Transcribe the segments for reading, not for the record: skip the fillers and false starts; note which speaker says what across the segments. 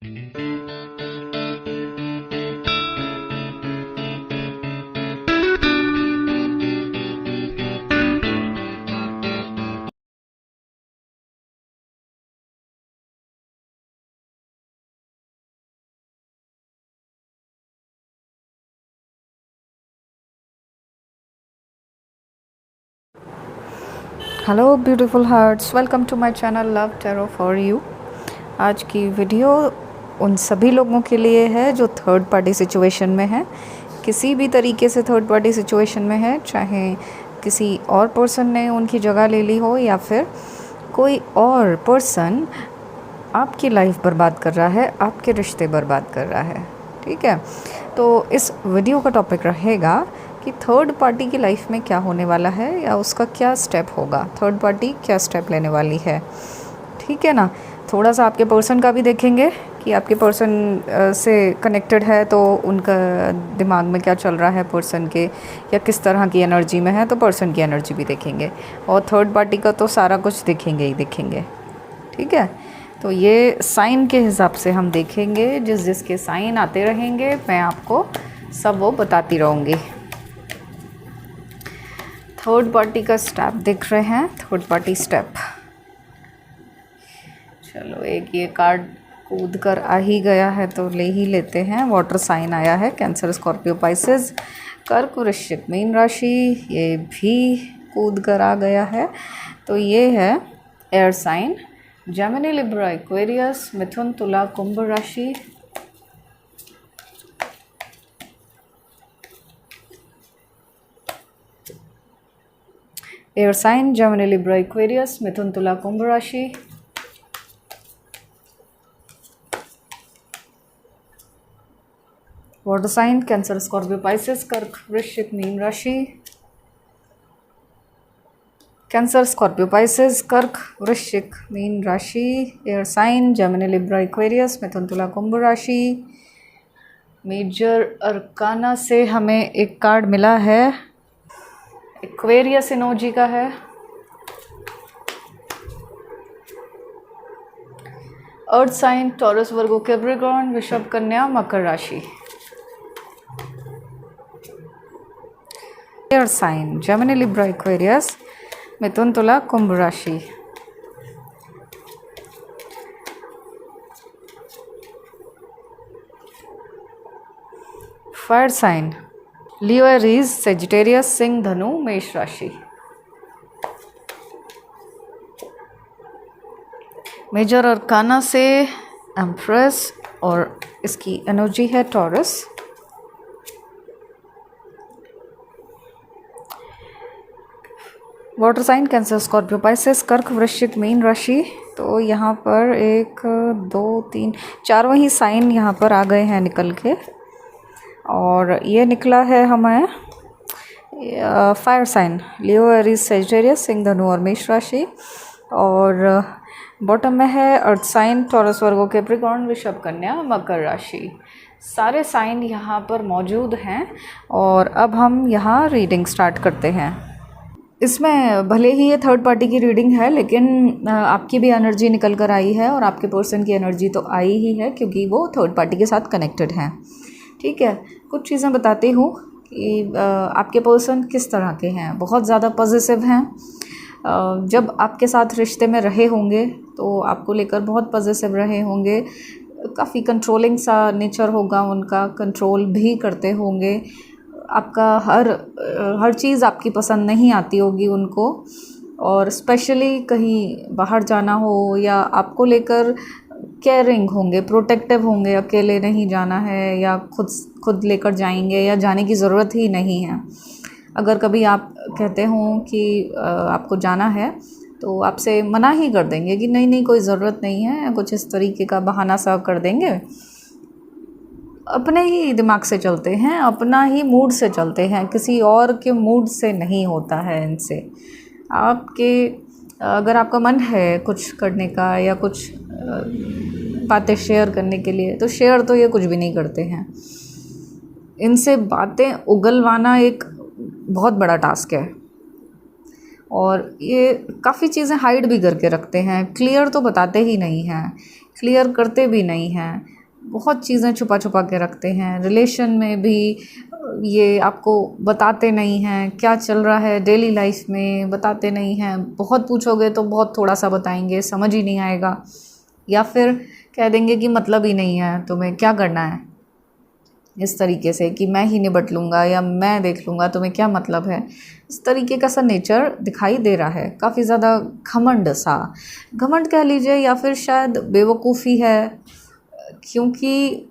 Speaker 1: Hello beautiful hearts, welcome to my channel love tarot for you. आज की video उन सभी लोगों के लिए है जो थर्ड पार्टी सिचुएशन में है, किसी भी तरीके से थर्ड पार्टी सिचुएशन में है, चाहे किसी और पर्सन ने उनकी जगह ले ली हो या फिर कोई और पर्सन आपकी लाइफ बर्बाद कर रहा है, आपके रिश्ते बर्बाद कर रहा है। ठीक है, तो इस वीडियो का टॉपिक रहेगा कि थर्ड पार्टी की लाइफ में क्या होने वाला है या उसका क्या स्टेप होगा, थर्ड पार्टी क्या स्टेप लेने वाली है। ठीक है ना, थोड़ा सा आपके पर्सन का भी देखेंगे कि आपके पर्सन से कनेक्टेड है तो उनका दिमाग में क्या चल रहा है पर्सन के, या किस तरह की एनर्जी में है, तो पर्सन की एनर्जी भी देखेंगे, और थर्ड पार्टी का तो सारा कुछ देखेंगे ही देखेंगे। ठीक है, तो ये साइन के हिसाब से हम देखेंगे, जिस जिसके साइन आते रहेंगे मैं आपको सब वो बताती रहूँगी। थर्ड पार्टी का स्टेप देख रहे हैं, थर्ड पार्टी स्टेप। चलो, एक ये कार्ड कूद कर आ ही गया है तो ले ही लेते हैं। वाटर साइन आया है, कैंसर, स्कॉर्पियो, पाइसेस, कर्क, वृश्चिक, मीन राशि, ये भी कूद कर आ गया है। तो ये है air sign, Gemini, Libra, Aquarius, Mithun, Tula, Kumbh राशि, air sign, Gemini, Libra, Aquarius, Mithun, Tula, Kumbh राशि, water sign, Cancer, Scorpio, Pisces, कर्क, वृश्चिक, मीन राशि, कैंसर, स्कॉर्पियो, पाइसेस, कर्क, वृश्चिक, मीन राशि, air sign, Gemini, Libra, Aquarius, Mithun, Tula, Kumbh राशि। मेजर अरकाना से हमें एक कार्ड मिला है, एक्वेरियस एनर्जी का है। Earth sign, Taurus, Virgo, Capricorn, Vrishabh, Kanya, Makar राशि। Air sign, Gemini, Libra, Aquarius, Mithun, Tula, Kumbh राशि। Fire sign, Leo, Aries, Sagittarius, Singh, Dhanu, Mesh राशि। मेजर अरकाना से एम्प्रेस और इसकी एनर्जी है Taurus. Water sign, Cancer, Scorpio, Pisces, कर्क, वृश्चिक, मीन राशि। तो यहाँ पर 1 2 3 4 ही साइन यहाँ पर आ गए हैं निकल के, और ये निकला है हमें fire sign, Leo, Aries, Sagittarius, Singh, धनु और मेष राशि। और बॉटम में है earth sign, Taurus, Virgo, Capricorn, Vrishabh, Kanya, Makar राशि। सारे साइन यहाँ पर मौजूद हैं, और अब हम यहाँ रीडिंग स्टार्ट करते हैं। इसमें भले ही ये थर्ड पार्टी की रीडिंग है, लेकिन आपकी भी एनर्जी निकल कर आई है, और आपके पर्सन की एनर्जी तो आई ही है क्योंकि वो थर्ड पार्टी के साथ कनेक्टेड हैं। ठीक है, कुछ चीज़ें बताती हूँ कि आपके पर्सन किस तरह के हैं। बहुत ज़्यादा पॉजिटिव हैं, जब आपके साथ रिश्ते में रहे होंगे तो आपको लेकर बहुत पॉजिटिव रहे होंगे, काफ़ी कंट्रोलिंग सा नेचर होगा उनका, कंट्रोल भी करते होंगे, आपका हर चीज़ आपकी पसंद नहीं आती होगी उनको, और स्पेशली कहीं बाहर जाना हो या आपको लेकर केयरिंग होंगे, प्रोटेक्टिव होंगे, अकेले नहीं जाना है या खुद लेकर जाएंगे या जाने की ज़रूरत ही नहीं है। अगर कभी आप कहते हों कि आपको जाना है तो आपसे मना ही कर देंगे कि नहीं नहीं कोई ज़रूरत नहीं है, कुछ इस तरीके का बहाना सा कर देंगे। अपने ही दिमाग से चलते हैं, अपना ही मूड से चलते हैं, किसी और के मूड से नहीं होता है इनसे। आपके अगर आपका मन है कुछ करने का या कुछ बातें शेयर करने के लिए, तो शेयर तो ये कुछ भी नहीं करते हैं। इनसे बातें उगलवाना एक बहुत बड़ा टास्क है, और ये काफ़ी चीज़ें हाइड भी करके रखते हैं, क्लियर तो बताते ही नहीं हैं क्लियर करते भी नहीं हैं, बहुत चीज़ें छुपा छुपा के रखते हैं। रिलेशन में भी ये आपको बताते नहीं हैं क्या चल रहा है, डेली लाइफ में बताते नहीं हैं। बहुत पूछोगे तो बहुत थोड़ा सा बताएंगे, समझ ही नहीं आएगा, या फिर कह देंगे कि मतलब ही नहीं है, तुम्हें क्या करना है, इस तरीके से कि मैं ही निपट लूँगा या मैं देख लूँगा, तुम्हें क्या मतलब है। इस तरीके का सा नेचर दिखाई दे रहा है, काफ़ी ज़्यादा घमंड कह लीजिए, या फिर शायद बेवकूफ़ी है, क्योंकि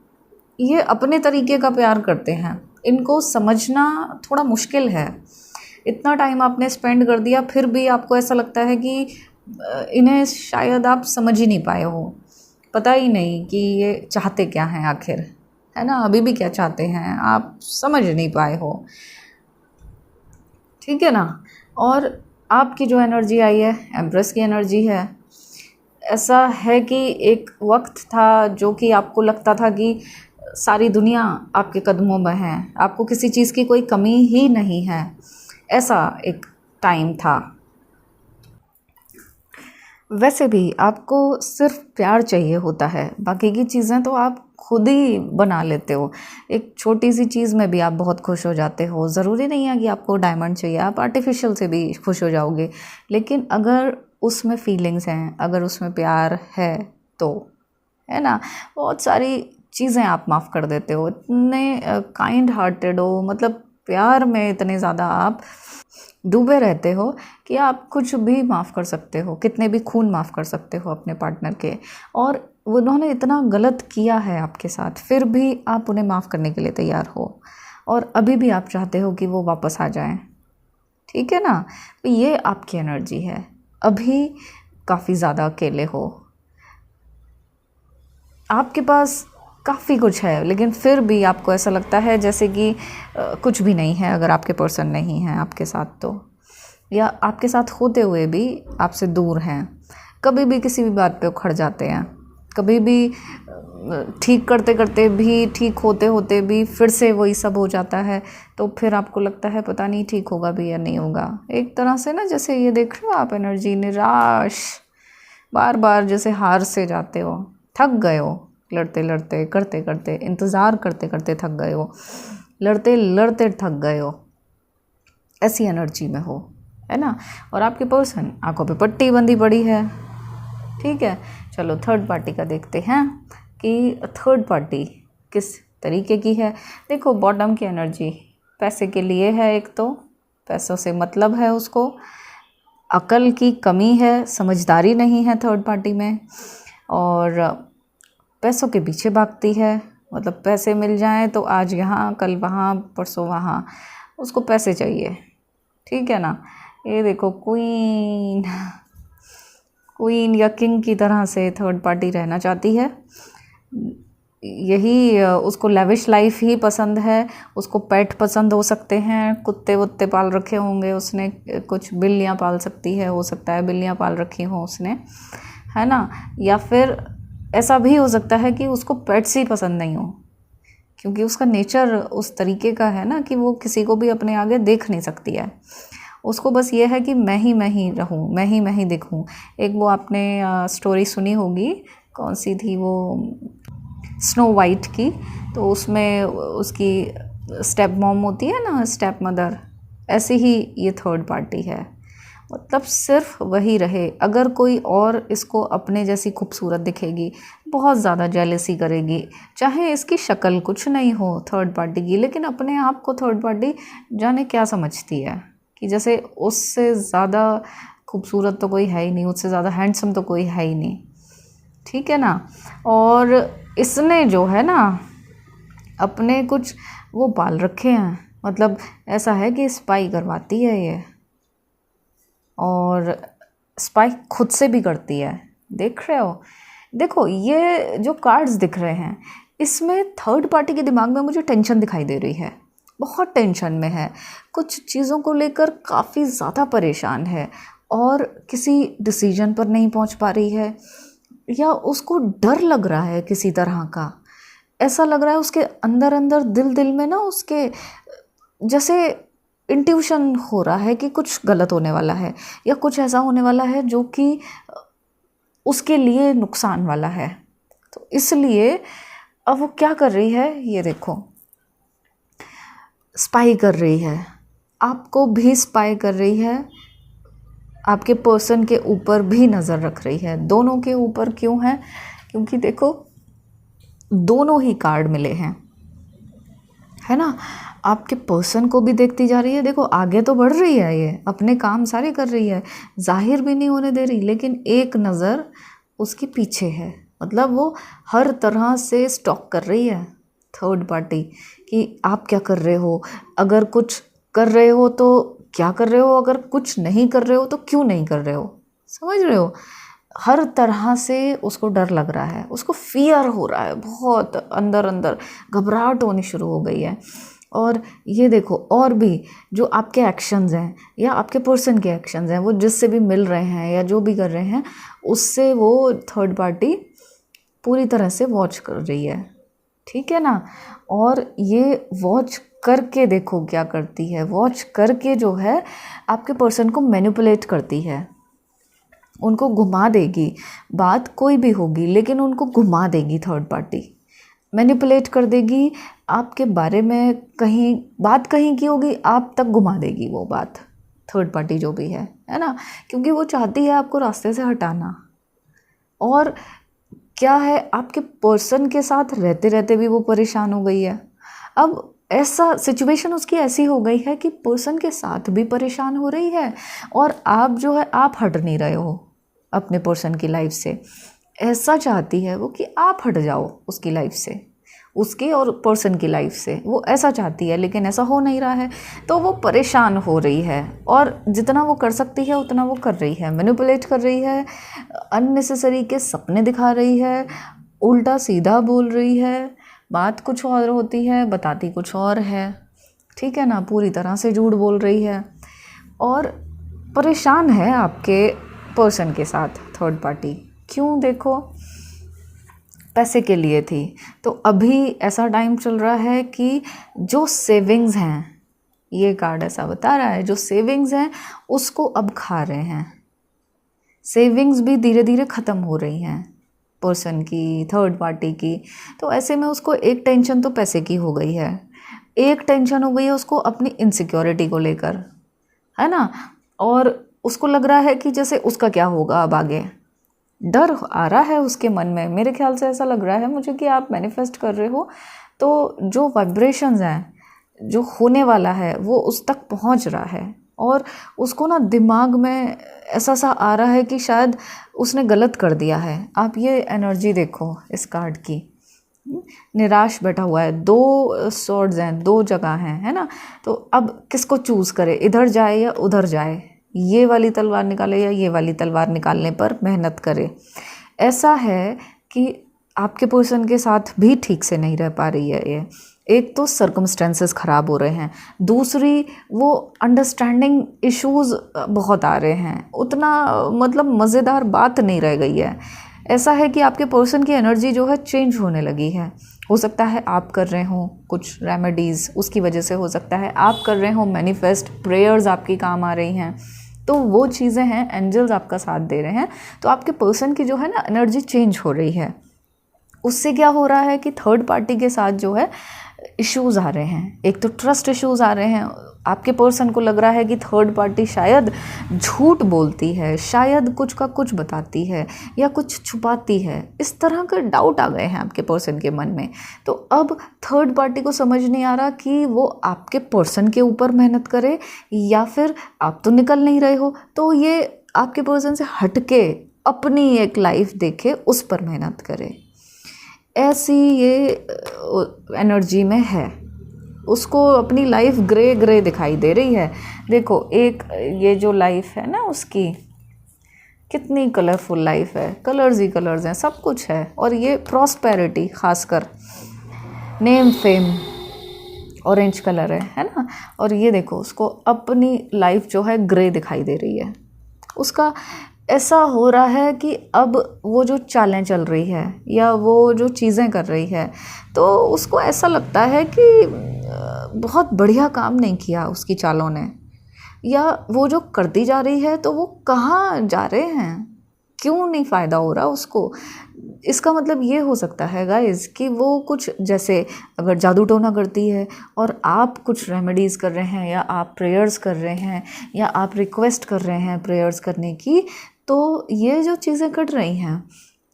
Speaker 1: ये अपने तरीके का प्यार करते हैं। इनको समझना थोड़ा मुश्किल है। इतना टाइम आपने स्पेंड कर दिया, फिर भी आपको ऐसा लगता है कि इन्हें शायद आप समझ ही नहीं पाए हो, पता ही नहीं कि ये चाहते क्या हैं आखिर, है ना। अभी भी क्या चाहते हैं आप समझ नहीं पाए हो, ठीक है ना। और आपकी जो एनर्जी आई है, एम्प्रेस की एनर्जी है। ऐसा है कि एक वक्त था जो कि आपको लगता था कि सारी दुनिया आपके कदमों में है, आपको किसी चीज़ की कोई कमी ही नहीं है, ऐसा एक टाइम था। वैसे भी आपको सिर्फ प्यार चाहिए होता है, बाकी की चीज़ें तो आप खुद ही बना लेते हो। एक छोटी सी चीज़ में भी आप बहुत खुश हो जाते हो। ज़रूरी नहीं है कि आपको डायमंड चाहिए, आप आर्टिफिशियल से भी खुश हो जाओगे, लेकिन अगर उसमें फीलिंग्स हैं, अगर उसमें प्यार है तो, है ना। बहुत सारी चीज़ें आप माफ़ कर देते हो, इतने काइंड हार्टेड हो, मतलब प्यार में इतने ज़्यादा आप डूबे रहते हो कि आप कुछ भी माफ़ कर सकते हो, कितने भी खून माफ़ कर सकते हो अपने पार्टनर के। और उन्होंने इतना गलत किया है आपके साथ, फिर भी आप उन्हें माफ़ करने के लिए तैयार हो, और अभी भी आप चाहते हो कि वो वापस आ जाएं, ठीक है ना। तो ये आपकी एनर्जी है। अभी काफ़ी ज़्यादा अकेले हो, आपके पास काफ़ी कुछ है, लेकिन फिर भी आपको ऐसा लगता है जैसे कि कुछ भी नहीं है अगर आपके पर्सन नहीं हैं आपके साथ तो, या आपके साथ होते हुए भी आपसे दूर हैं। कभी भी किसी भी बात पे उखड़ जाते हैं, कभी भी ठीक करते करते भी, ठीक होते होते भी फिर से वही सब हो जाता है। तो फिर आपको लगता है पता नहीं ठीक होगा भी या नहीं होगा। एक तरह से ना, जैसे ये देख रहे हो आप एनर्जी, निराश, बार बार जैसे हार से जाते हो, थक गए हो, लड़ते लड़ते, करते करते, इंतज़ार करते करते थक गए हो, लड़ते लड़ते थक गए हो, ऐसी एनर्जी में हो, है ना। और आपके पर्सन आंखों पे पट्टी बंधी पड़ी है, ठीक है। चलो थर्ड पार्टी का देखते हैं कि थर्ड पार्टी किस तरीके की है। देखो बॉटम की एनर्जी पैसे के लिए है, एक तो पैसों से मतलब है उसको, अकल की कमी है, समझदारी नहीं है थर्ड पार्टी में, और पैसों के पीछे भागती है। मतलब पैसे मिल जाएं तो आज यहाँ, कल वहाँ, परसों वहाँ, उसको पैसे चाहिए, ठीक है ना। ये देखो क्वीन या किंग की तरह से थर्ड पार्टी रहना चाहती है। यही उसको लेविश लाइफ ही पसंद है, उसको पेट पसंद हो सकते हैं, कुत्ते वुत्ते पाल रखे होंगे उसने, कुछ बिल्लियाँ पाल सकती है, हो सकता है बिल्लियाँ पाल रखी हों उसने, है ना। या फिर ऐसा भी हो सकता है कि उसको पेट्स ही पसंद नहीं हो, क्योंकि उसका नेचर उस तरीके का है ना कि वो किसी को भी अपने आगे देख नहीं सकती है। उसको बस ये है कि मैं ही रहूँ, मैं ही दिखूँ। एक वो आपने स्टोरी सुनी होगी, कौन सी थी वो, स्नो वाइट की। तो उसमें उसकी स्टेप मॉम होती है ना, स्टेप मदर, ऐसे ही ये थर्ड पार्टी है। मतलब सिर्फ वही रहे, अगर कोई और इसको अपने जैसी खूबसूरत दिखेगी, बहुत ज़्यादा जेलसी करेगी, चाहे इसकी शक्ल कुछ नहीं हो थर्ड पार्टी की, लेकिन अपने आप को थर्ड पार्टी जाने क्या समझती है कि जैसे उससे ज़्यादा खूबसूरत तो कोई है ही नहीं, उससे ज़्यादा हैंडसम तो कोई है ही नहीं, ठीक है ना। और इसने जो है ना अपने कुछ वो पाल रखे हैं, मतलब ऐसा है कि स्पाई करवाती है ये, और स्पाई खुद से भी करती है, देख रहे हो। देखो ये जो कार्ड्स दिख रहे हैं, इसमें थर्ड पार्टी के दिमाग में मुझे टेंशन दिखाई दे रही है, बहुत टेंशन में है, कुछ चीज़ों को लेकर काफ़ी ज़्यादा परेशान है, और किसी डिसीजन पर नहीं पहुंच पा रही है, या उसको डर लग रहा है किसी तरह का। ऐसा लग रहा है उसके अंदर अंदर दिल में ना, उसके जैसे इंट्यूशन हो रहा है कि कुछ गलत होने वाला है, या कुछ ऐसा होने वाला है जो कि उसके लिए नुकसान वाला है। तो इसलिए अब वो क्या कर रही है, ये देखो, स्पाई कर रही है, आपको भी स्पाई कर रही है, आपके पर्सन के ऊपर भी नज़र रख रही है। दोनों के ऊपर क्यों है? क्योंकि देखो दोनों ही कार्ड मिले हैं, है ना। आपके पर्सन को भी देखती जा रही है, देखो आगे तो बढ़ रही है, ये अपने काम सारे कर रही है, जाहिर भी नहीं होने दे रही, लेकिन एक नज़र उसके पीछे है। मतलब वो हर तरह से स्टॉक कर रही है थर्ड पार्टी कि आप क्या कर रहे हो, अगर कुछ कर रहे हो तो क्या कर रहे हो, अगर कुछ नहीं कर रहे हो तो क्यों नहीं कर रहे हो, समझ रहे हो। हर तरह से उसको डर लग रहा है, उसको फियर हो रहा है, बहुत अंदर अंदर घबराहट होनी शुरू हो गई है। और ये देखो और भी जो आपके एक्शंस हैं या आपके पर्सन के एक्शंस हैं, वो जिससे भी मिल रहे हैं या जो भी कर रहे हैं, उससे वो थर्ड पार्टी पूरी तरह से वॉच कर रही है, ठीक है ना। और ये वॉच करके देखो क्या करती है, वॉच करके जो है आपके पर्सन को मैनिपुलेट करती है, उनको घुमा देगी। बात कोई भी होगी लेकिन उनको घुमा देगी, थर्ड पार्टी मैनिपुलेट कर देगी, आपके बारे में कहीं बात कहीं की होगी, आप तक घुमा देगी वो बात, थर्ड पार्टी जो भी है ना। क्योंकि वो चाहती है आपको रास्ते से हटाना। और क्या है, आपके पर्सन के साथ रहते रहते भी वो परेशान हो गई है। अब ऐसा सिचुएशन उसकी ऐसी हो गई है कि पर्सन के साथ भी परेशान हो रही है और आप जो है आप हट नहीं रहे हो अपने पर्सन की लाइफ से। ऐसा चाहती है वो कि आप हट जाओ उसकी लाइफ से, उसके और पर्सन की लाइफ से, वो ऐसा चाहती है, लेकिन ऐसा हो नहीं रहा है। तो वो परेशान हो रही है और जितना वो कर सकती है उतना वो कर रही है, मैनिपुलेट कर रही है, अननेसेसरी के सपने दिखा रही है, उल्टा सीधा बोल रही है, बात कुछ और होती है बताती कुछ और है, ठीक है ना, पूरी तरह से झूठ बोल रही है और परेशान है आपके पर्सन के साथ थर्ड पार्टी। क्यों? देखो पैसे के लिए थी, तो अभी ऐसा टाइम चल रहा है कि जो सेविंग्स हैं, ये कार्ड ऐसा बता रहा है, जो सेविंग्स हैं उसको अब खा रहे हैं। सेविंग्स भी धीरे धीरे ख़त्म हो रही हैं पर्सन की, थर्ड पार्टी की। तो ऐसे में उसको एक टेंशन तो पैसे की हो गई है, एक टेंशन हो गई है उसको अपनी इनसिक्योरिटी को लेकर, है ना। और उसको लग रहा है कि जैसे उसका क्या होगा अब आगे, डर आ रहा है उसके मन में। मेरे ख्याल से ऐसा लग रहा है मुझे कि आप मैनिफेस्ट कर रहे हो, तो जो वाइब्रेशंस हैं, जो होने वाला है वो उस तक पहुंच रहा है और उसको ना दिमाग में ऐसा सा आ रहा है कि शायद उसने गलत कर दिया है। आप ये एनर्जी देखो इस कार्ड की, निराश बैठा हुआ है, दो सॉर्ड्स हैं, दो जगह हैं, है ना। तो अब किसको चूज़ करे, इधर जाए या उधर जाए, ये वाली तलवार निकाले या ये वाली तलवार निकालने पर मेहनत करे। ऐसा है कि आपके पर्सन के साथ भी ठीक से नहीं रह पा रही है ये। एक तो सर्कमस्टेंसेस ख़राब हो रहे हैं, दूसरी वो अंडरस्टैंडिंग इश्यूज़ बहुत आ रहे हैं, उतना मतलब मज़ेदार बात नहीं रह गई है। ऐसा है कि आपके पर्सन की एनर्जी जो है चेंज होने लगी है। हो सकता है आप कर रहे हो कुछ रेमेडीज़, उसकी वजह से हो सकता है आप कर रहे हो मैनिफेस्ट, प्रेयर्स आपकी काम आ रही हैं, तो वो चीज़ें हैं, एंजल्स आपका साथ दे रहे हैं। तो आपके पर्सन की जो है ना एनर्जी चेंज हो रही है। उससे क्या हो रहा है कि थर्ड पार्टी के साथ जो है इश्यूज़ आ रहे हैं। एक तो ट्रस्ट इश्यूज़ आ रहे हैं, आपके पर्सन को लग रहा है कि थर्ड पार्टी शायद झूठ बोलती है, शायद कुछ का कुछ बताती है या कुछ छुपाती है। इस तरह के डाउट आ गए हैं आपके पर्सन के मन में। तो अब थर्ड पार्टी को समझ नहीं आ रहा कि वो आपके पर्सन के ऊपर मेहनत करे या फिर आप तो निकल नहीं रहे हो, तो ये आपके पर्सन से हटके अपनी एक लाइफ देखे, उस पर मेहनत करे। ऐसी ये एनर्जी में है, उसको अपनी लाइफ ग्रे ग्रे दिखाई दे रही है। देखो एक ये जो लाइफ है ना उसकी, कितनी कलरफुल लाइफ है, कलर्स ही कलर्स हैं, सब कुछ है। और ये प्रॉस्पेरिटी, खासकर नेम फेम ऑरेंज कलर है ना। और ये देखो उसको अपनी लाइफ जो है ग्रे दिखाई दे रही है। उसका ऐसा हो रहा है कि अब वो जो चालें चल रही है या वो जो चीज़ें कर रही है, तो उसको ऐसा लगता है कि बहुत बढ़िया काम नहीं किया उसकी चालों ने, या वो जो करती जा रही है तो वो कहाँ जा रहे हैं, क्यों नहीं फ़ायदा हो रहा उसको। इसका मतलब ये हो सकता है गाइस कि वो कुछ, जैसे अगर जादू टोना करती है और आप कुछ रेमेडीज़ कर रहे हैं, या आप प्रेयर्स कर रहे हैं, या आप रिक्वेस्ट कर रहे हैं प्रेयर्स करने की, तो ये जो चीज़ें कट रही हैं,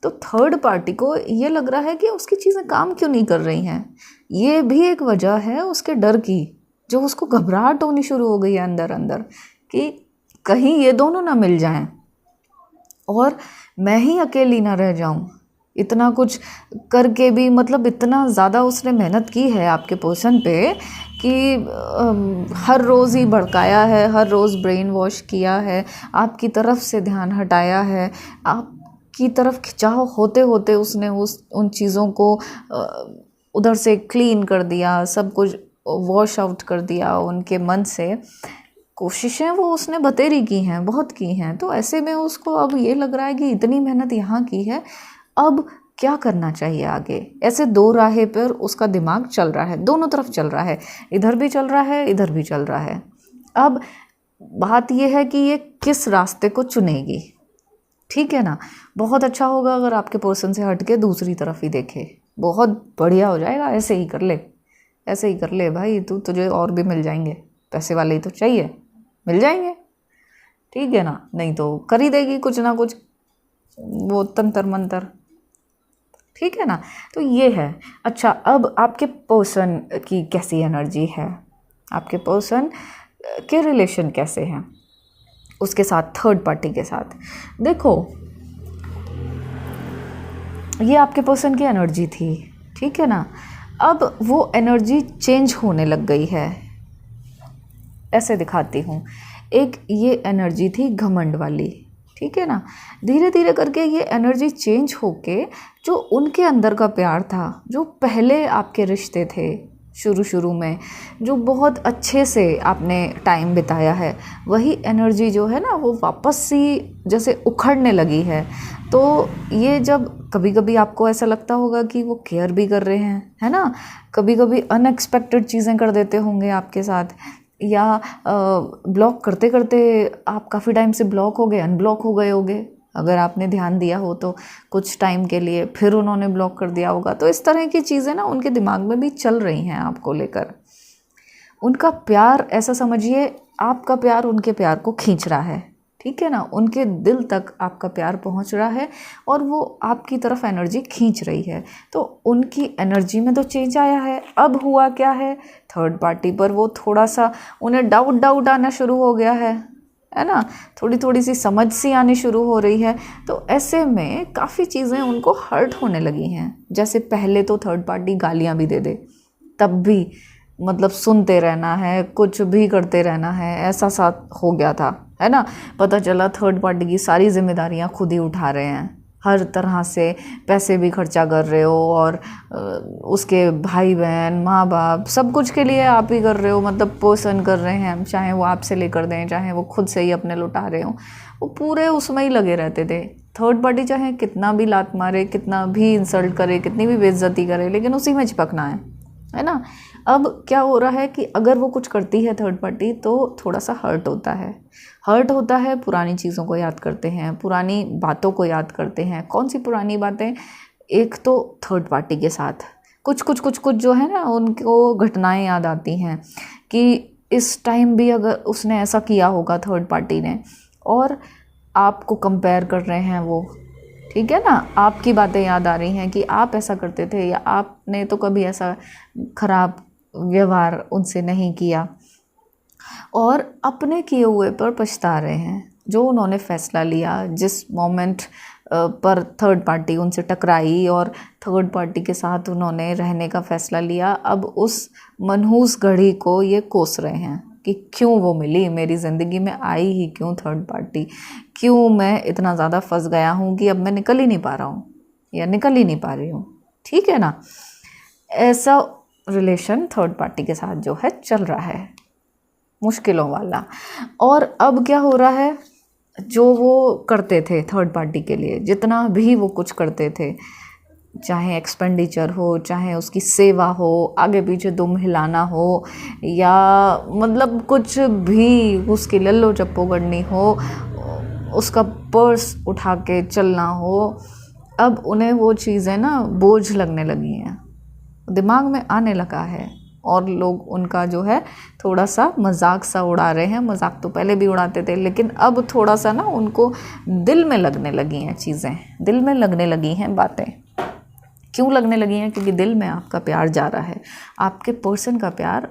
Speaker 1: तो थर्ड पार्टी को ये लग रहा है कि उसकी चीज़ें काम क्यों नहीं कर रही हैं। ये भी एक वजह है उसके डर की, जो उसको घबराहट होनी शुरू हो गई है अंदर अंदर कि कहीं ये दोनों ना मिल जाएं और मैं ही अकेली ना रह जाऊं। इतना कुछ करके भी, मतलब इतना ज़्यादा उसने मेहनत की है आपके पर्सन पे कि हर रोज़ ही भड़काया है, हर रोज़ ब्रेन वॉश किया है, आपकी तरफ से ध्यान हटाया है, आपकी तरफ खिंचाव होते होते उसने उन चीज़ों को उधर से क्लीन कर दिया, सब कुछ वॉश आउट कर दिया उनके मन से। कोशिशें वो उसने बतेरी की हैं, बहुत की हैं। तो ऐसे में उसको अब ये लग रहा है कि इतनी मेहनत यहाँ की है, अब क्या करना चाहिए आगे। ऐसे दो राहें पर उसका दिमाग चल रहा है, दोनों तरफ चल रहा है, इधर भी चल रहा है, इधर भी चल रहा है। अब बात यह है कि ये किस रास्ते को चुनेगी, ठीक है ना। बहुत अच्छा होगा अगर आपके पर्सन से हट के दूसरी तरफ ही देखे, बहुत बढ़िया हो जाएगा। ऐसे ही कर ले, ऐसे ही कर ले भाई, तुझे और भी मिल जाएंगे, पैसे वाले ही तो चाहिए, मिल जाएंगे, ठीक है ना। नहीं तो कर ही देगी कुछ ना कुछ वो तंत्र मंत्र, ठीक है ना। तो ये है। अच्छा, अब आपके पर्सन की कैसी एनर्जी है, आपके पर्सन के रिलेशन कैसे हैं उसके साथ, थर्ड पार्टी के साथ। देखो, ये आपके पर्सन की एनर्जी थी, ठीक है ना। अब वो एनर्जी चेंज होने लग गई है। ऐसे दिखाती हूँ, एक ये एनर्जी थी घमंड वाली, ठीक है ना। धीरे धीरे करके ये एनर्जी चेंज होके जो उनके अंदर का प्यार था, जो पहले आपके रिश्ते थे शुरू में, जो बहुत अच्छे से आपने टाइम बिताया है, वही एनर्जी जो है ना वो वापस सी जैसे उखड़ने लगी है। तो ये जब कभी कभी आपको ऐसा लगता होगा कि वो केयर भी कर रहे हैं, है ना, कभी कभी अनएक्सपेक्टेड चीज़ें कर देते होंगे आपके साथ, या ब्लॉक करते करते आप काफ़ी टाइम से ब्लॉक हो गए, अनब्लॉक हो गए होगे, अगर आपने ध्यान दिया हो तो कुछ टाइम के लिए, फिर उन्होंने ब्लॉक कर दिया होगा। तो इस तरह की चीज़ें ना उनके दिमाग में भी चल रही हैं आपको लेकर। उनका प्यार, ऐसा समझिए आपका प्यार उनके प्यार को खींच रहा है, ठीक है ना। उनके दिल तक आपका प्यार पहुंच रहा है और वो आपकी तरफ एनर्जी खींच रही है। तो उनकी एनर्जी में तो चेंज आया है। अब हुआ क्या है, थर्ड पार्टी पर वो थोड़ा सा उन्हें डाउट आना शुरू हो गया है ना, थोड़ी सी समझ सी आनी शुरू हो रही है। तो ऐसे में काफ़ी चीज़ें उनको हर्ट होने लगी हैं। जैसे पहले तो थर्ड पार्टी गालियाँ भी दे दे, तब भी मतलब सुनते रहना है, कुछ भी करते रहना है, ऐसा सा हो गया था, है ना। पता चला थर्ड पार्टी की सारी जिम्मेदारियां खुद ही उठा रहे हैं, हर तरह से पैसे भी खर्चा कर रहे हो, और उसके भाई बहन माँ बाप सब कुछ के लिए आप ही कर रहे हो, मतलब पर्सन कर रहे हैं, चाहे वो आपसे लेकर दें, चाहे वो खुद से ही अपने लुटा रहे हो, वो पूरे उसमें ही लगे रहते थे। थर्ड पार्टी चाहे कितना भी लात मारे, कितना भी इंसल्ट करे, कितनी भी बेइज्जती करे, लेकिन उसी में चिपकना है ना। अब क्या हो रहा है कि अगर वो कुछ करती है थर्ड पार्टी तो थोड़ा सा हर्ट होता है, पुरानी चीज़ों को याद करते हैं, पुरानी बातों को याद करते हैं। कौन सी पुरानी बातें, एक तो थर्ड पार्टी के साथ कुछ जो है ना उनको घटनाएं याद आती हैं कि इस टाइम भी अगर उसने ऐसा किया होगा थर्ड पार्टी ने, और आपको कंपेयर कर रहे हैं वो, ठीक है ना। आपकी बातें याद आ रही हैं कि आप ऐसा करते थे, या आपने तो कभी ऐसा खराब व्यवहार उनसे नहीं किया, और अपने किए हुए पर पछता रहे हैं। जो उन्होंने फ़ैसला लिया, जिस मोमेंट पर थर्ड पार्टी उनसे टकराई और थर्ड पार्टी के साथ उन्होंने रहने का फ़ैसला लिया, अब उस मनहूस घड़ी को ये कोस रहे हैं कि क्यों वो मिली, मेरी ज़िंदगी में आई ही क्यों थर्ड पार्टी, क्यों मैं इतना ज़्यादा फंस गया हूँ कि अब मैं निकल ही नहीं पा रहा हूँ या निकल ही नहीं पा रही हूँ, ठीक है ना। ऐसा रिलेशन थर्ड पार्टी के साथ जो है चल रहा है, मुश्किलों वाला। और अब क्या हो रहा है, जो वो करते थे थर्ड पार्टी के लिए, जितना भी वो कुछ करते थे, चाहे एक्सपेंडिचर हो, चाहे उसकी सेवा हो, आगे पीछे दुम हिलाना हो, या मतलब कुछ भी उसकी लल्लो चप्पो करनी हो, उसका पर्स उठा के चलना हो, अब उन्हें वो चीज़ें ना बोझ लगने लगी हैं, दिमाग में आने लगा है। और लोग उनका जो है थोड़ा सा मजाक सा उड़ा रहे हैं। मजाक तो पहले भी उड़ाते थे, लेकिन अब थोड़ा सा ना उनको दिल में लगने लगी हैं चीज़ें, दिल में लगने लगी हैं बातें। क्यों लगने लगी हैं? क्योंकि दिल में आपका प्यार जा रहा है, आपके पर्सन का प्यार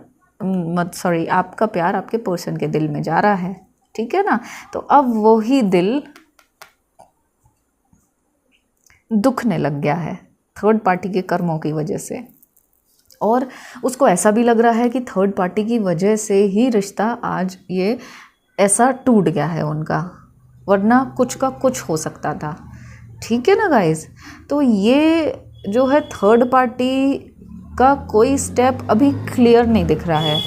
Speaker 1: आपका प्यार आपके पर्सन के दिल में जा रहा है, ठीक है ना। तो अब वही दिल दुखने लग गया है थर्ड पार्टी के कर्मों की वजह से, और उसको ऐसा भी लग रहा है कि थर्ड पार्टी की वजह से ही रिश्ता आज ये ऐसा टूट गया है उनका, वरना कुछ का कुछ हो सकता था, ठीक है ना गाइस। तो ये जो है थर्ड पार्टी का कोई स्टेप अभी क्लियर नहीं दिख रहा है,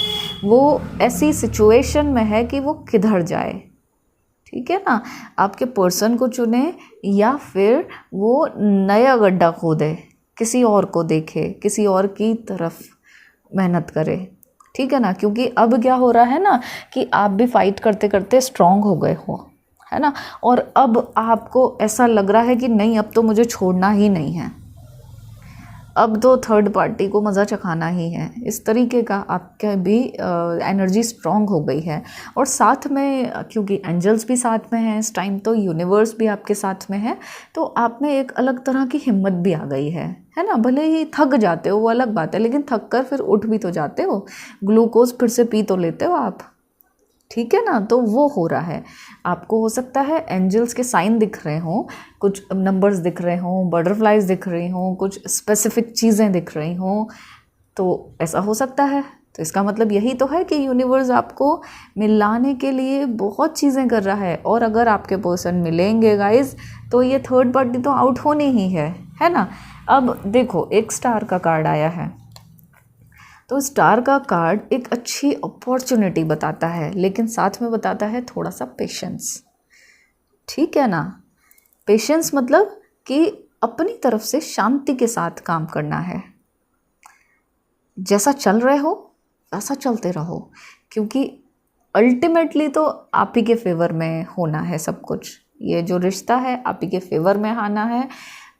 Speaker 1: वो ऐसी सिचुएशन में है कि वो किधर जाए, ठीक है ना। आपके पर्सन को चुने या फिर वो नया गड्ढा खोदे, किसी और को देखे, किसी और की तरफ मेहनत करे, ठीक है ना। क्योंकि अब क्या हो रहा है ना कि आप भी फाइट करते करते स्ट्रांग हो गए हो, है ना, और अब आपको ऐसा लग रहा है कि नहीं, अब तो मुझे छोड़ना ही नहीं है, अब तो थर्ड पार्टी को मज़ा चखाना ही है। इस तरीके का आपका भी एनर्जी स्ट्रांग हो गई है। और साथ में क्योंकि एंजल्स भी साथ में हैं इस टाइम, तो यूनिवर्स भी आपके साथ में है, तो आप में एक अलग तरह की हिम्मत भी आ गई है ना। भले ही थक जाते हो वो अलग बात है, लेकिन थक कर फिर उठ भी तो जाते हो, ग्लूकोज फिर से पी तो लेते हो आप, ठीक है ना। तो वो हो रहा है। आपको हो सकता है एंजल्स के साइन दिख रहे हों, कुछ नंबर्स दिख रहे हों, बटरफ्लाइज दिख रही हों, कुछ स्पेसिफिक चीज़ें दिख रही हों, तो ऐसा हो सकता है। तो इसका मतलब यही तो है कि यूनिवर्स आपको मिलाने के लिए बहुत चीज़ें कर रहा है। और अगर आपके पर्सन मिलेंगे गाइज, तो ये थर्ड पार्टी तो आउट होनी ही है ना। अब देखो, एक स्टार का कार्ड आया है, तो स्टार का कार्ड एक अच्छी अपॉर्चुनिटी बताता है, लेकिन साथ में बताता है थोड़ा सा पेशेंस, ठीक है ना। पेशेंस मतलब कि अपनी तरफ से शांति के साथ काम करना है, जैसा चल रहे हो वैसा चलते रहो, क्योंकि अल्टीमेटली तो आप ही के फेवर में होना है सब कुछ। ये जो रिश्ता है आप ही के फेवर में आना है,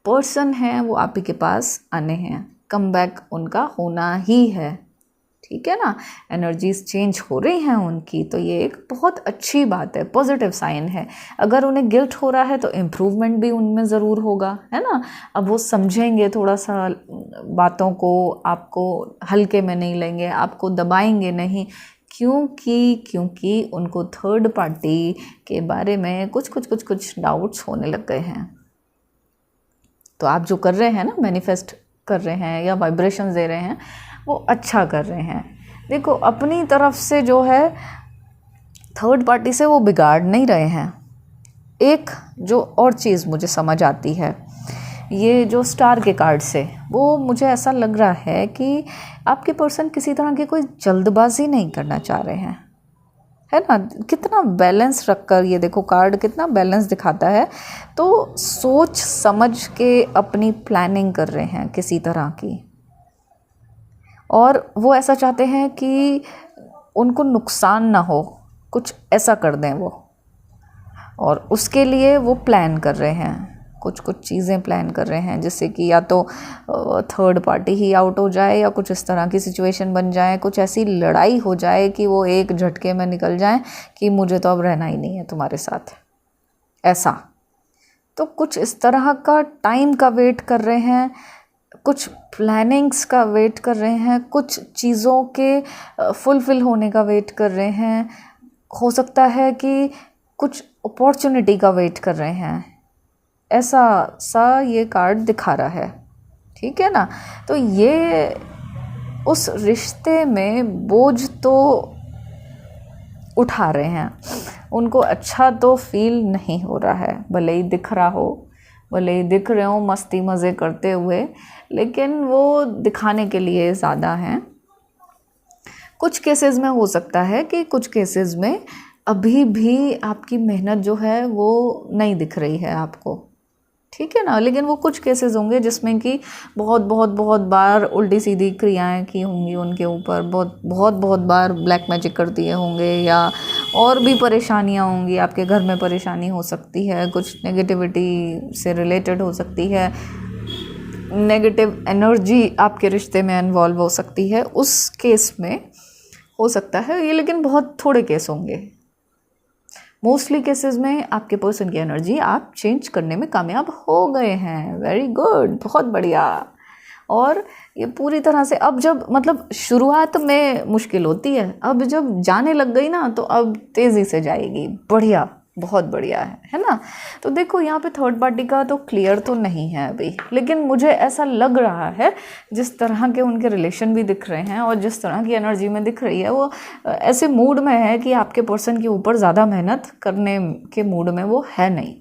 Speaker 1: पर्सन है वो आप ही के पास आने हैं, कम बैक उनका होना ही है, ठीक है ना। एनर्जीज चेंज हो रही हैं उनकी, तो ये एक बहुत अच्छी बात है, पॉजिटिव साइन है। अगर उन्हें गिल्ट हो रहा है तो इम्प्रूवमेंट भी उनमें ज़रूर होगा, है ना। अब वो समझेंगे थोड़ा सा बातों को, आपको हल्के में नहीं लेंगे, आपको दबाएंगे नहीं, क्योंकि उनको थर्ड पार्टी के बारे में कुछ डाउट्स होने लग गए हैं। तो आप जो कर रहे हैं ना, मैनिफेस्ट कर रहे हैं या वाइब्रेशंस दे रहे हैं, वो अच्छा कर रहे हैं। देखो, अपनी तरफ से जो है थर्ड पार्टी से वो बिगाड़ नहीं रहे हैं। एक जो और चीज़ मुझे समझ आती है, ये जो स्टार के कार्ड से, वो मुझे ऐसा लग रहा है कि आपके पर्सन किसी तरह की कोई जल्दबाजी नहीं करना चाह रहे हैं, है ना। कितना बैलेंस रखकर, ये देखो कार्ड कितना बैलेंस दिखाता है। तो सोच समझ के अपनी प्लानिंग कर रहे हैं किसी तरह की, और वो ऐसा चाहते हैं कि उनको नुकसान ना हो, कुछ ऐसा कर दें वो, और उसके लिए वो प्लान कर रहे हैं, कुछ चीज़ें प्लान कर रहे हैं, जिससे कि या तो थर्ड पार्टी ही आउट हो जाए, या कुछ इस तरह की सिचुएशन बन जाए, कुछ ऐसी लड़ाई हो जाए कि वो एक झटके में निकल जाए कि मुझे तो अब रहना ही नहीं है तुम्हारे साथ, ऐसा। तो कुछ इस तरह का टाइम का वेट कर रहे हैं, कुछ प्लानिंग्स का वेट कर रहे हैं, कुछ चीज़ों के फुलफ़िल होने का वेट कर रहे हैं। हो सकता है कि कुछ अपॉर्चुनिटी का वेट कर रहे हैं, ऐसा सा ये कार्ड दिखा रहा है, ठीक है ना। तो ये उस रिश्ते में बोझ तो उठा रहे हैं, उनको अच्छा तो फील नहीं हो रहा है, भले ही दिख रहा हो, भले ही दिख रहे हो मस्ती मज़े करते हुए, लेकिन वो दिखाने के लिए ज़्यादा हैं। कुछ केसेस में हो सकता है कि कुछ केसेस में अभी भी आपकी मेहनत जो है वो नहीं दिख रही है आपको, ठीक है ना। लेकिन वो कुछ केसेस होंगे जिसमें कि बहुत बहुत बहुत बार उल्टी सीधी क्रियाएं की होंगी उनके ऊपर, बहुत बहुत बहुत बार ब्लैक मैजिक कर दिए होंगे, या और भी परेशानियां होंगी, आपके घर में परेशानी हो सकती है, कुछ नेगेटिविटी से रिलेटेड हो सकती है, नेगेटिव एनर्जी आपके रिश्ते में इन्वॉल्व हो सकती है, उस केस में हो सकता है ये। लेकिन बहुत थोड़े केस होंगे। मोस्टली केसेस में आपके पर्सन की एनर्जी आप चेंज करने में कामयाब हो गए हैं। वेरी गुड, बहुत बढ़िया। और ये पूरी तरह से अब जब मतलब शुरुआत में मुश्किल होती है, अब जब जाने लग गई ना तो अब तेज़ी से जाएगी। बढ़िया, बहुत बढ़िया है ना। तो देखो यहाँ पे थर्ड पार्टी का तो क्लियर तो नहीं है अभी, लेकिन मुझे ऐसा लग रहा है जिस तरह के उनके रिलेशन भी दिख रहे हैं और जिस तरह की एनर्जी में दिख रही है, वो ऐसे मूड में है कि आपके पर्सन के ऊपर ज़्यादा मेहनत करने के मूड में वो है नहीं।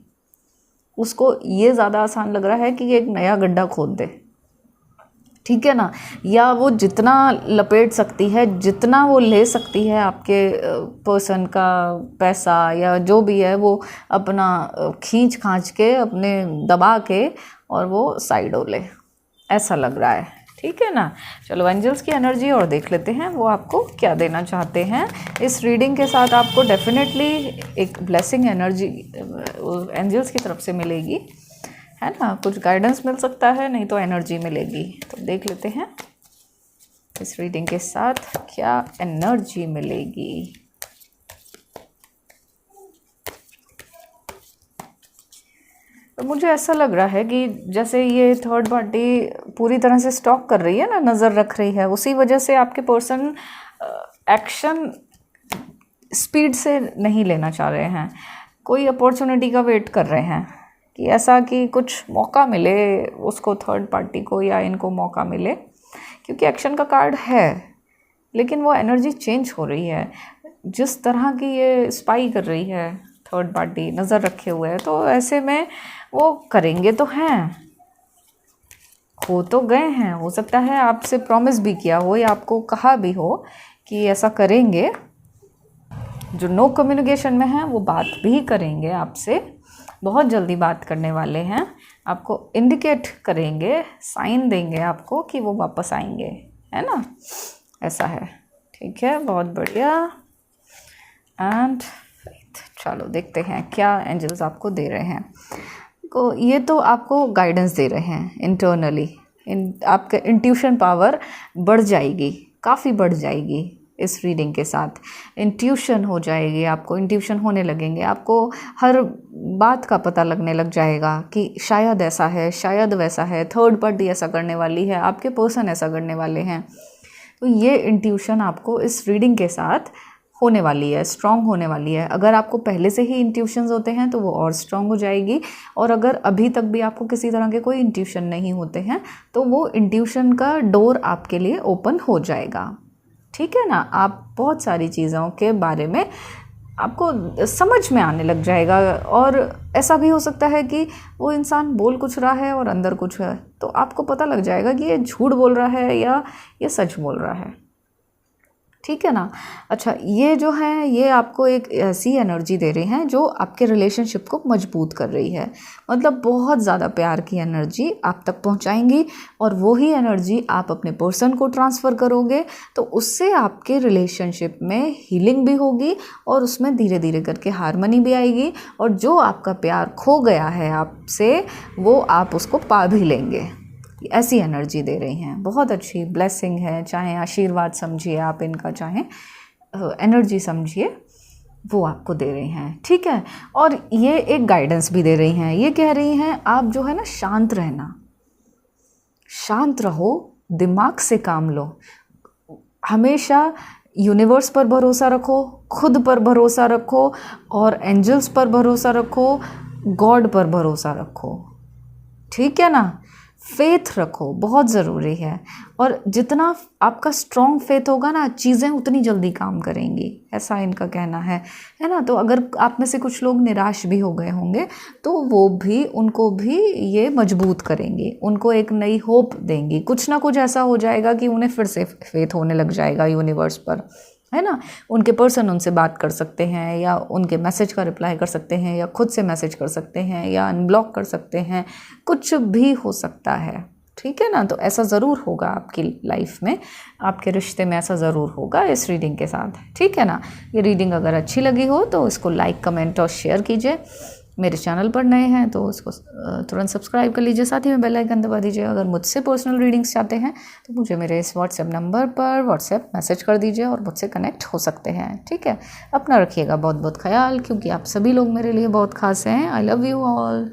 Speaker 1: उसको ये ज़्यादा आसान लग रहा है कि एक नया गड्ढा खोद दे, ठीक है ना। या वो जितना लपेट सकती है, जितना वो ले सकती है आपके पर्सन का पैसा या जो भी है, वो अपना खींच खांच के, अपने दबा के, और वो साइड हो ले, ऐसा लग रहा है। ठीक है ना। चलो एंजल्स की एनर्जी और देख लेते हैं, वो आपको क्या देना चाहते हैं। इस रीडिंग के साथ आपको डेफिनेटली एक ब्लेसिंग एनर्जी एंजल्स की तरफ से मिलेगी, है ना। कुछ गाइडेंस मिल सकता है, नहीं तो एनर्जी मिलेगी। तो देख लेते हैं इस रीडिंग के साथ क्या एनर्जी मिलेगी। तो मुझे ऐसा लग रहा है कि जैसे ये थर्ड पार्टी पूरी तरह से स्टॉक कर रही है ना, नज़र रख रही है, उसी वजह से आपके पर्सन एक्शन स्पीड से नहीं लेना चाह रहे हैं। कोई अपॉर्चुनिटी का वेट कर रहे हैं कि ऐसा कि कुछ मौका मिले उसको, थर्ड पार्टी को या इनको मौका मिले, क्योंकि एक्शन का कार्ड है। लेकिन वो एनर्जी चेंज हो रही है, जिस तरह की ये स्पाई कर रही है थर्ड पार्टी, नज़र रखे हुए है, तो ऐसे में वो करेंगे तो हैं, हो तो गए हैं। हो सकता है आपसे प्रॉमिस भी किया हो या आपको कहा भी हो कि ऐसा करेंगे। जो नो कम्युनिकेशन में है वो बात भी करेंगे आपसे, बहुत जल्दी बात करने वाले हैं, आपको इंडिकेट करेंगे, साइन देंगे आपको कि वो वापस आएंगे, है ना। ऐसा है, ठीक है, बहुत बढ़िया। एंड चलो देखते हैं क्या एंजल्स आपको दे रहे हैं। को ये तो आपको गाइडेंस दे रहे हैं इंटरनली, आपका इंट्यूशन पावर बढ़ जाएगी, काफ़ी बढ़ जाएगी इस रीडिंग के साथ। इंट्यूशन हो जाएगी, आपको इंट्यूशन होने लगेंगे, आपको हर बात का पता लगने लग जाएगा कि शायद ऐसा है, शायद वैसा है, थर्ड पार्टी ऐसा करने वाली है, आपके पर्सन ऐसा करने वाले हैं। तो ये इंट्यूशन आपको इस रीडिंग के साथ होने वाली है, स्ट्रॉन्ग होने वाली है। अगर आपको पहले से ही इंट्यूशंस होते हैं तो वो और स्ट्रॉन्ग हो जाएगी, और अगर अभी तक भी आपको किसी तरह के कोई इंट्यूशन नहीं होते हैं तो वो इंट्यूशन का डोर आपके लिए ओपन हो जाएगा, ठीक है ना। आप बहुत सारी चीज़ों के बारे में आपको समझ में आने लग जाएगा, और ऐसा भी हो सकता है कि वो इंसान बोल कुछ रहा है और अंदर कुछ है, तो आपको पता लग जाएगा कि ये झूठ बोल रहा है या ये सच बोल रहा है, ठीक है ना। अच्छा, ये जो है ये आपको एक ऐसी एनर्जी दे रही हैं जो आपके रिलेशनशिप को मजबूत कर रही है, मतलब बहुत ज़्यादा प्यार की एनर्जी आप तक पहुंचाएंगी, और वही एनर्जी आप अपने पर्सन को ट्रांसफ़र करोगे, तो उससे आपके रिलेशनशिप में हीलिंग भी होगी, और उसमें धीरे धीरे करके हार्मनी भी आएगी, और जो आपका प्यार खो गया है आपसे वो आप उसको पा भी लेंगे। ऐसी एनर्जी दे रही हैं, बहुत अच्छी ब्लेसिंग है, चाहे आशीर्वाद समझिए आप इनका, चाहे एनर्जी समझिए, वो आपको दे रही हैं, ठीक है। और ये एक गाइडेंस भी दे रही हैं, ये कह रही हैं आप जो है ना शांत रहना, शांत रहो, दिमाग से काम लो, हमेशा यूनिवर्स पर भरोसा रखो, खुद पर भरोसा रखो, और एंजल्स पर भरोसा रखो, गॉड पर भरोसा रखो, ठीक है ना। फेथ रखो, बहुत ज़रूरी है, और जितना आपका स्ट्रॉन्ग फेथ होगा ना, चीज़ें उतनी जल्दी काम करेंगी, ऐसा इनका कहना है ना। तो अगर आप में से कुछ लोग निराश भी हो गए होंगे तो वो भी, उनको भी ये मजबूत करेंगी, उनको एक नई होप देंगी, कुछ ना कुछ ऐसा हो जाएगा कि उन्हें फिर से फेथ होने लग जाएगा यूनिवर्स पर, है ना। उनके पर्सन उनसे बात कर सकते हैं, या उनके मैसेज का रिप्लाई कर सकते हैं, या खुद से मैसेज कर सकते हैं, या अनब्लॉक कर सकते हैं, कुछ भी हो सकता है, ठीक है ना। तो ऐसा ज़रूर होगा आपकी लाइफ में, आपके रिश्ते में ऐसा ज़रूर होगा इस रीडिंग के साथ, ठीक है ना। ये रीडिंग अगर अच्छी लगी हो तो इसको लाइक, कमेंट और शेयर कीजिए। मेरे चैनल पर नए हैं तो उसको तुरंत सब्सक्राइब कर लीजिए, साथ ही में बेल आइकन दबा दीजिए। अगर मुझसे पर्सनल रीडिंग्स चाहते हैं तो मुझे मेरे इस व्हाट्सएप नंबर पर व्हाट्सएप मैसेज कर दीजिए और मुझसे कनेक्ट हो सकते हैं, ठीक है। अपना रखिएगा बहुत बहुत ख्याल, क्योंकि आप सभी लोग मेरे लिए बहुत खास हैं। I love you all.